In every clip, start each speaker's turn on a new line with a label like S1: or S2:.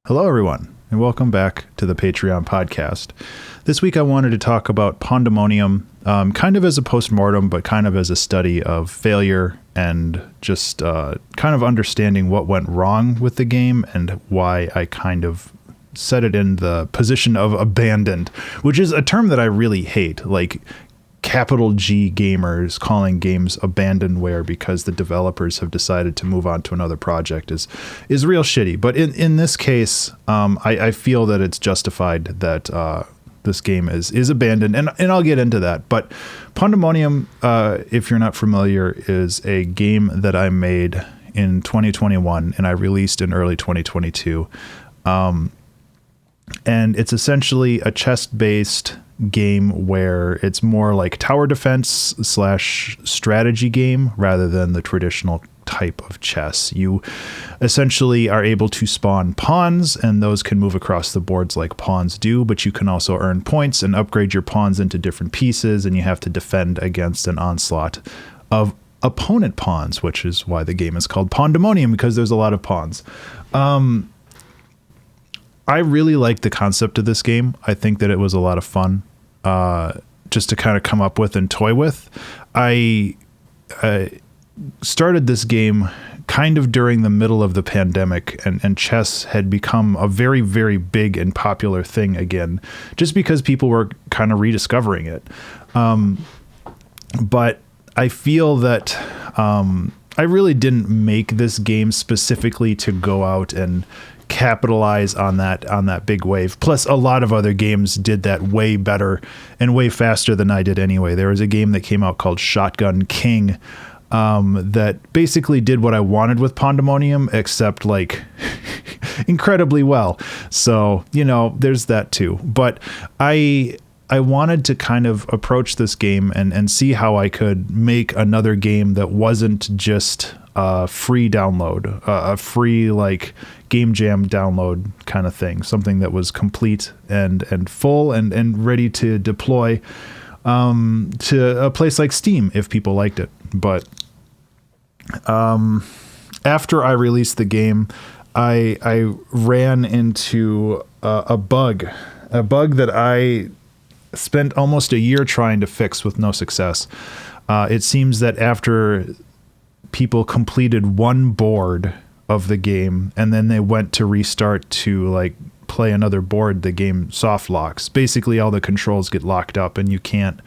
S1: Hello, everyone, and welcome back to the Patreon podcast. This week I wanted to talk about Pawndemonium, kind of as a postmortem, but kind of as a study of failure and just kind of understanding what went wrong with the game and why I kind of set it in the position of abandoned, which is a term that I really hate. Like, capital G gamers calling games abandonware because the developers have decided to move on to another project is real shitty. But in this case, I feel that it's justified that this game is abandoned, and I'll get into that. But Pawndemonium, if you're not familiar, is a game that I made in 2021 and I released in early 2022. And it's essentially a chess-based game where it's more like tower defense / strategy game rather than the traditional type of chess. You essentially are able to spawn pawns, and those can move across the boards like pawns do, but you can also earn points and upgrade your pawns into different pieces, and you have to defend against an onslaught of opponent pawns, which is why the game is called Pawndemonium, because there's a lot of pawns. I really liked the concept of this game. I think that it was a lot of fun just to kind of come up with and toy with. I started this game kind of during the middle of the pandemic, and chess had become a very, very big and popular thing again, just because people were kind of rediscovering it. But I feel that I really didn't make this game specifically to go out and capitalize on that big wave. Plus, a lot of other games did that way better and way faster than I did anyway. There was a game that came out called Shotgun King that basically did what I wanted with Pawndemonium, except like incredibly well. So, you know, there's that too. But I wanted to kind of approach this game and see how I could make another game that wasn't just a free download, a free like game jam download kind of thing, something that was complete and full and ready to deploy to a place like Steam if people liked it. But after I released the game, I ran into a bug that I spent almost a year trying to fix with no success. It seems that after people completed one board of the game and then they went to restart to like play another board, the game soft locks. Basically all the controls get locked up and you can't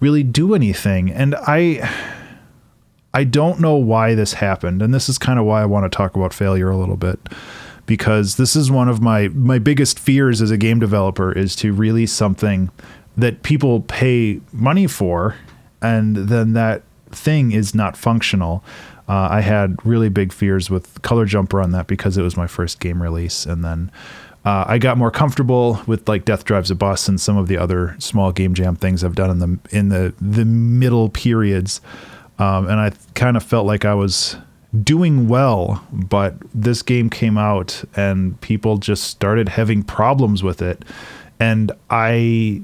S1: really do anything. And I don't know why this happened. And this is kind of why I want to talk about failure a little bit, because this is one of my biggest fears as a game developer, is to release something that people pay money for and then that thing is not functional. I had really big fears with Color Jumper on that because it was my first game release. And then I got more comfortable with like Death Drives a Bus and some of the other small game jam things I've done in the middle periods. And I kind of felt like I was doing well, but this game came out and people just started having problems with it. And I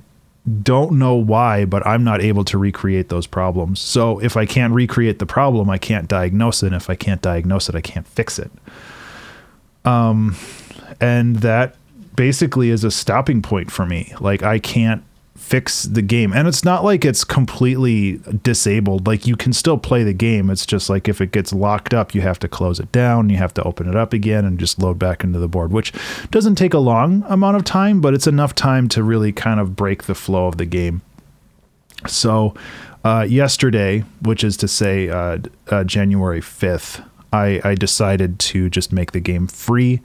S1: don't know why, but I'm not able to recreate those problems. So if I can't recreate the problem, I can't diagnose it. And if I can't diagnose it, I can't fix it. And that basically is a stopping point for me. Like, I can't fix the game. And it's not like it's completely disabled. Like, you can still play the game. It's just like if it gets locked up, you have to close it down. You have to open it up again and just load back into the board, which doesn't take a long amount of time, but it's enough time to really kind of break the flow of the game. So yesterday, which is to say January 5th, I decided to just make the game free.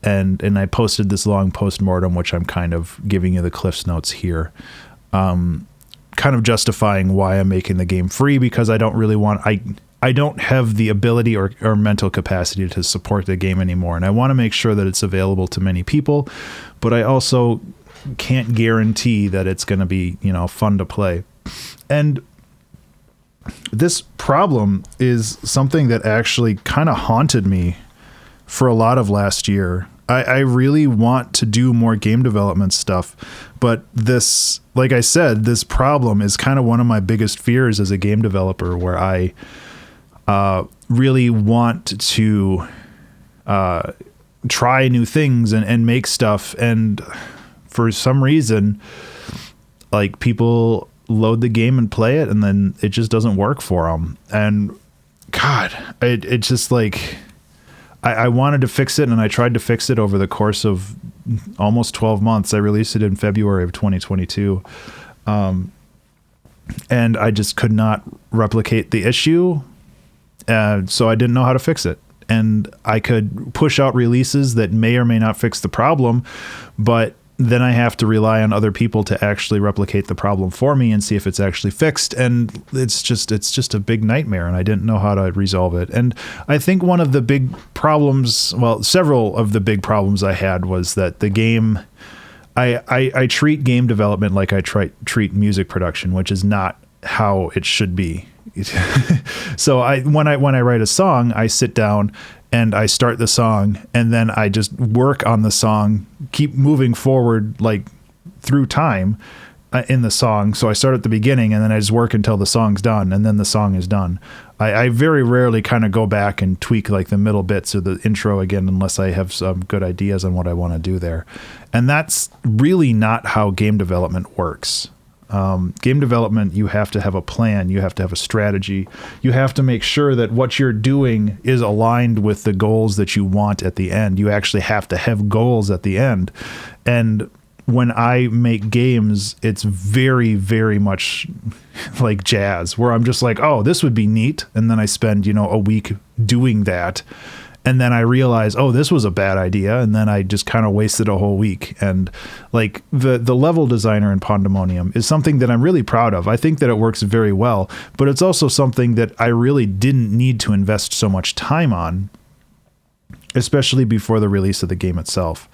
S1: And I posted this long postmortem, which I'm kind of giving you the Cliff's Notes here, kind of justifying why I'm making the game free, because I don't really want, I don't have the ability or mental capacity to support the game anymore. And I want to make sure that it's available to many people, but I also can't guarantee that it's going to be, you know, fun to play. And this problem is something that actually kind of haunted me for a lot of last year. I really want to do more game development stuff, but this, like I said, this problem is kind of one of my biggest fears as a game developer, where I really want to try new things and make stuff. And for some reason, like, people load the game and play it, and then it just doesn't work for them. And God, it just like, I wanted to fix it, and I tried to fix it over the course of almost 12 months. I released it in February of 2022. And I just could not replicate the issue. So I didn't know how to fix it. And I could push out releases that may or may not fix the problem, but then I have to rely on other people to actually replicate the problem for me and see if it's actually fixed. And it's just a big nightmare, and I didn't know how to resolve it. And I think one of the big problems, well, several of the big problems I had was that the game, I treat game development like I treat music production, which is not how it should be. So when I write a song, I sit down and I start the song, and then I just work on the song, keep moving forward like through time in the song. So I start at the beginning, and then I just work until the song's done, and then the song is done. I very rarely kind of go back and tweak like the middle bits or the intro again, unless I have some good ideas on what I want to do there. And that's really not how game development works. Game development, you have to have a plan, you have to have a strategy, you have to make sure that what you're doing is aligned with the goals that you want at the end. You actually have to have goals at the end. And when I make games, it's very, very much like jazz, where I'm just like, oh, this would be neat. And then I spend, a week doing that. And then I realize, oh, this was a bad idea. And then I just kind of wasted a whole week. And like the level designer in Pawndemonium is something that I'm really proud of. I think that it works very well, but it's also something that I really didn't need to invest so much time on, especially before the release of the game itself.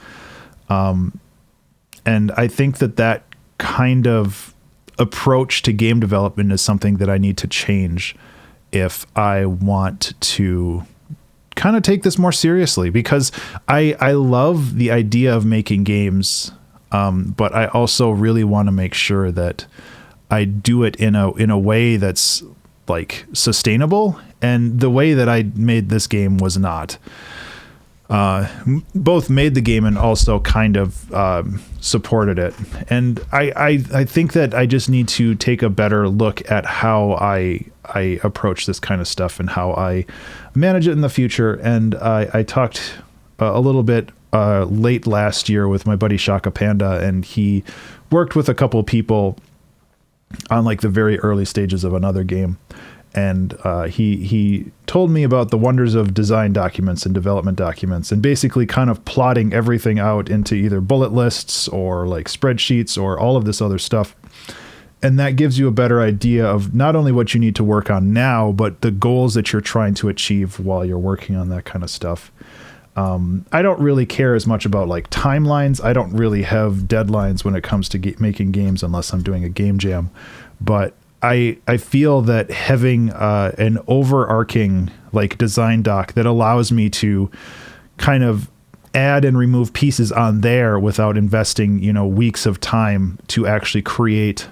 S1: And I think that kind of approach to game development is something that I need to change if I want to kind of take this more seriously, because I love the idea of making games, but I also really want to make sure that I do it in a way that's like sustainable. And the way that I made this game was not. Both made the game and also kind of supported it. And I think that I just need to take a better look at how I approach this kind of stuff and how I manage it in the future. And I talked a little bit late last year with my buddy Shaka Panda, and he worked with a couple of people on like the very early stages of another game. And he told me about the wonders of design documents and development documents, and basically kind of plotting everything out into either bullet lists or like spreadsheets or all of this other stuff. And that gives you a better idea of not only what you need to work on now, but the goals that you're trying to achieve while you're working on that kind of stuff. I don't really care as much about like timelines. I don't really have deadlines when it comes to making games unless I'm doing a game jam. But I feel that having an overarching like design doc that allows me to kind of add and remove pieces on there without investing, weeks of time to actually create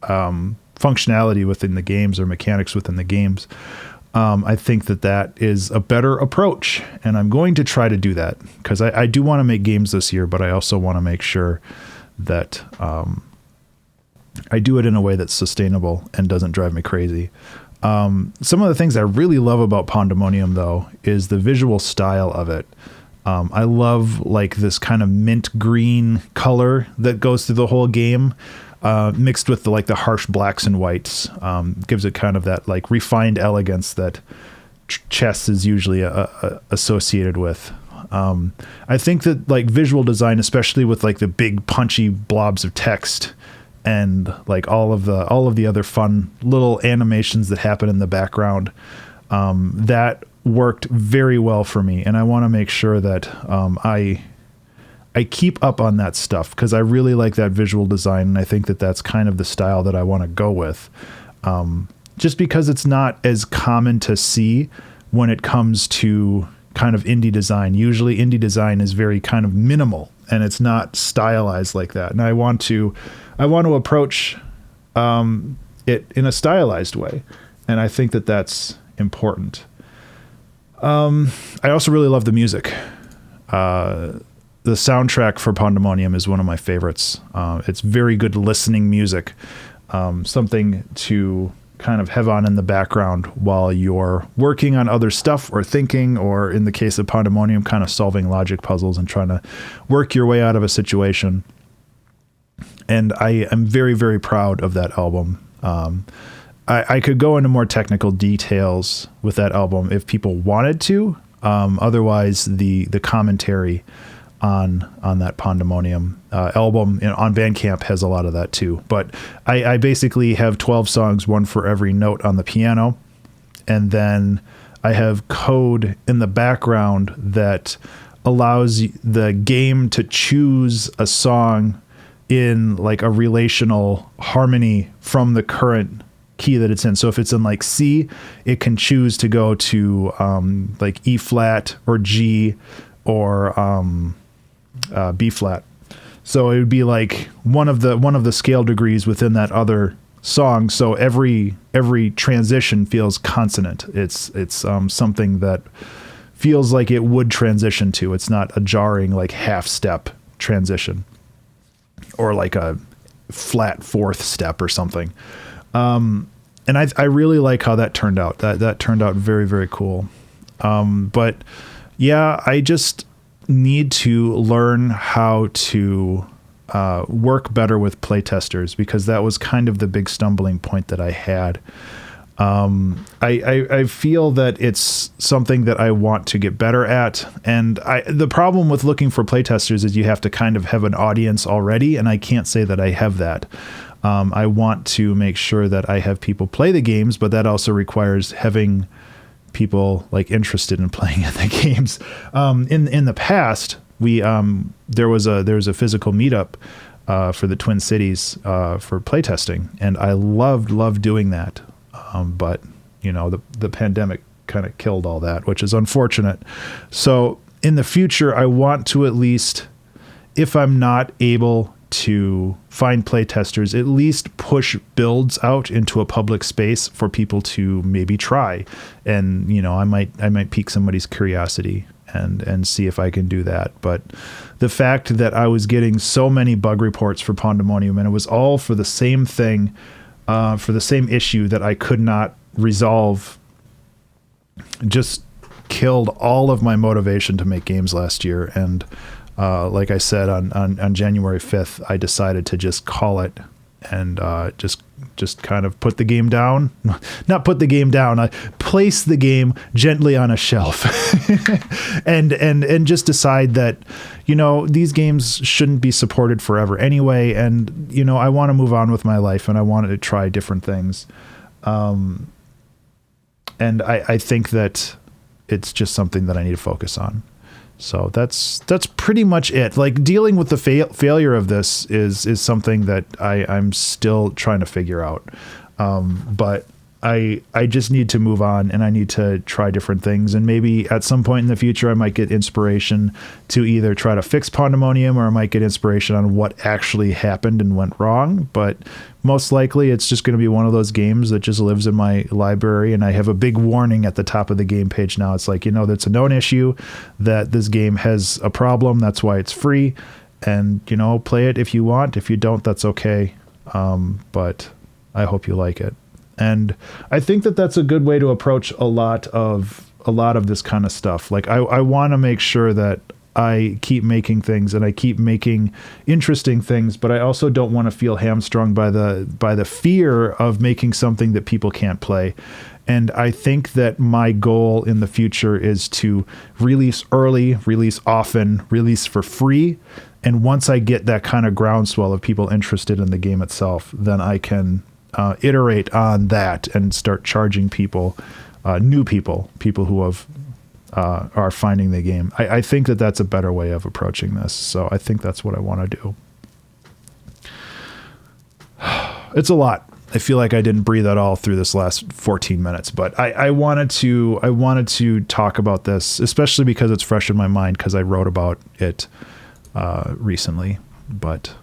S1: functionality within the games or mechanics within the games. I think that is a better approach, and I'm going to try to do that because I do want to make games this year, but I also want to make sure that I do it in a way that's sustainable and doesn't drive me crazy. Some of the things I really love about Pawndemonium, though, is the visual style of it. I love like this kind of mint green color that goes through the whole game, mixed with the harsh blacks and whites. Gives it kind of that like refined elegance that chess is usually associated with. I think that like visual design, especially with like the big punchy blobs of text and like all of the other fun little animations that happen in the background, that worked very well for me. And I want to make sure that I keep up on that stuff because I really like that visual design. And I think that that's kind of the style that I want to go with, just because it's not as common to see when it comes to kind of indie design. Usually indie design is very kind of minimal and it's not stylized like that. And I want to approach it in a stylized way. And I think that that's important. I also really love the music. the soundtrack for Pawndemonium is one of my favorites. It's very good listening music, something to kind of have on in the background while you're working on other stuff or thinking, or in the case of Pawndemonium, kind of solving logic puzzles and trying to work your way out of a situation. And I am very, very proud of that album. I could go into more technical details with that album if people wanted to. Otherwise, the commentary on that Pawndemonium album on Bandcamp has a lot of that too. But I basically have 12 songs, one for every note on the piano. And then I have code in the background that allows the game to choose a song in like a relational harmony from the current key that it's in. So if it's in like C, it can choose to go to like E flat or G or B flat. So it would be like one of the scale degrees within that other song. So every transition feels consonant. It's something that feels like it would transition to. It's not a jarring like half step transition or like a flat fourth step or something. And I really like how that turned out. That turned out very, very cool. But yeah, I just need to learn how to work better with playtesters, because that was kind of the big stumbling point that I had. I feel that it's something that I want to get better at. And the problem with looking for playtesters is you have to kind of have an audience already. And I can't say that I have that. I want to make sure that I have people play the games, but that also requires having people like interested in playing the games. In the past, there was a physical meetup for the Twin Cities for playtesting, and I loved doing that. But the pandemic kind of killed all that, which is unfortunate. So in the future, I want to at least, if I'm not able to find playtesters, at least push builds out into a public space for people to maybe try. And, I might pique somebody's curiosity and see if I can do that. But the fact that I was getting so many bug reports for Pawndemonium, and it was all for the same thing, for the same issue that I could not resolve, just killed all of my motivation to make games last year. And like I said, on January 5th, I decided to just call it and just kind of put the game down. Not put the game down. I place the game gently on a shelf and just decide that, these games shouldn't be supported forever anyway. And, I want to move on with my life, and I wanted to try different things. And I think that it's just something that I need to focus on. So that's pretty much it. Like, dealing with the failure of this is something that I'm still trying to figure out. But I just need to move on, and I need to try different things. And maybe at some point in the future, I might get inspiration to either try to fix Pawndemonium, or I might get inspiration on what actually happened and went wrong. But most likely it's just going to be one of those games that just lives in my library. And I have a big warning at the top of the game page now. It's like, that's a known issue that this game has a problem. That's why it's free. And, play it if you want. If you don't, that's okay. But I hope you like it. And I think that that's a good way to approach a lot of this kind of stuff. Like, I want to make sure that I keep making things and I keep making interesting things, but I also don't want to feel hamstrung by the fear of making something that people can't play. And I think that my goal in the future is to release early, release often, release for free. And once I get that kind of groundswell of people interested in the game itself, then I can iterate on that and start charging people, new people who are finding the game. I think that that's a better way of approaching this. So I think that's what I want to do. It's a lot. I feel like I didn't breathe at all through this last 14 minutes, but I wanted to talk about this, especially because it's fresh in my mind, because I wrote about it recently. But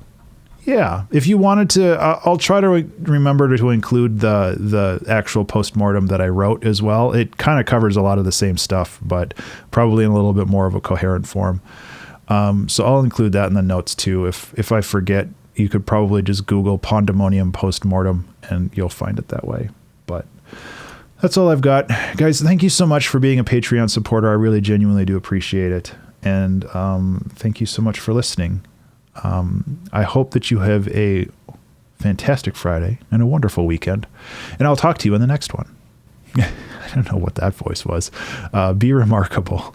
S1: Yeah, if you wanted to, I'll try to remember to include the actual postmortem that I wrote as well. It kind of covers a lot of the same stuff, but probably in a little bit more of a coherent form. So I'll include that in the notes too. If I forget, you could probably just Google Pawndemonium postmortem and you'll find it that way. But that's all I've got. Guys, thank you so much for being a Patreon supporter. I really genuinely do appreciate it. And thank you so much for listening. I hope that you have a fantastic Friday and a wonderful weekend. And I'll talk to you in the next one. I don't know what that voice was. Be remarkable.